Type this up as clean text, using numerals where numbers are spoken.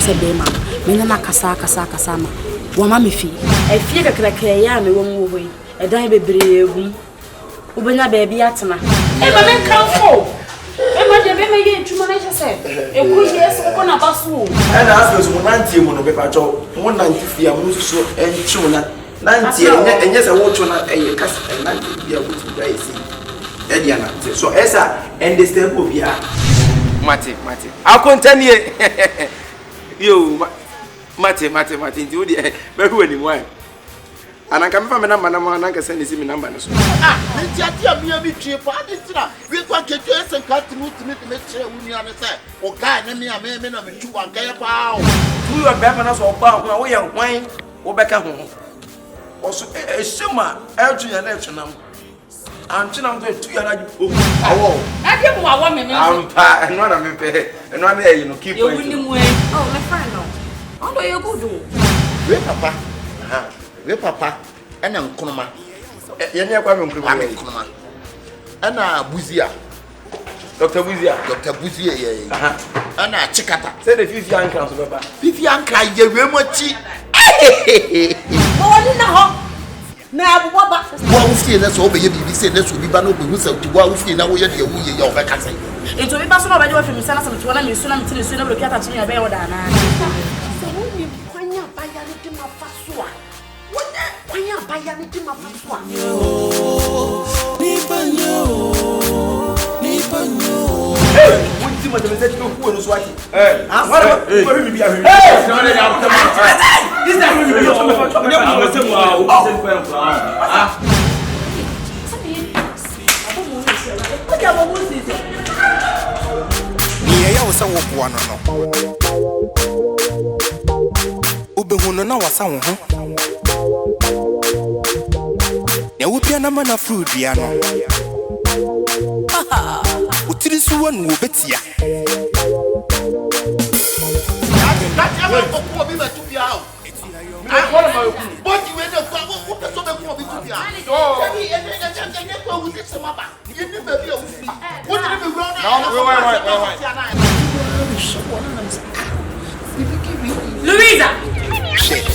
se be ma me na kasa ma wo ma me fi e fie kakra ya me wo mu ho yi e dan bebre egum wo benya ba bia atena e ma me kanfo e ma de be me ye ntuma na chese e ku yes ko na baso e na aso so nantie mu no be pa cho mo nantie fia mu so enchiu na nantie enye se wo cho na e kasa nantie bia wo ti dai si e dia na so esa understand obia mate akontanie yo mate nti wo de be hu ani wan ananka mefa me number na ananka send isi me number no so nti atia me bi tue pa aditira we kwa ketu esen ka tunu me chere wuni ane se o guy na me na me tu anka ya pa o tu yo be pa na so ba ho wo ye hwan wo beka ho o so ehema etu ya na etu nam antina mto tu ya na ju awo ade mo awo me ampa eno na me pe eno na e no keep point you win mu oh me fine no ondo ye good we papa ena nkonoma ye ne kwa me nkonoma ena buzia Dr. Buzia ye ena chikata say the fifi ankra so baba fifi ankra ye we mochi woni na ho na abuba wa ufie na so obeye bibi say na so biba na obehu sa wa ufie na wo ye de wu ye ya obeka sai ento biba so na obeje wa femi sana sa mtwana me su na mtiri su na bloki ata chi ya be wo da na so woni kwanya ba ya ni ti ma faso a wona kwanya ba ya ni ti ma faso a nipanyo won ti ma de message ko ku no so ati wala ko mi bi a mi no le ya ko this is me bi o me se mo o se ko en kwa ni ya wo sa wo boa no ubehunu na wasa wo ho ya wo pia na mana fruit bia no utiri suwa no betia That's how ko bi ba tu bia o body we no kwa wo so be ko bi tu bia e e ko wu se sama ba ye ni ba bia wu fi wo ni be ro na Louisa! Shit.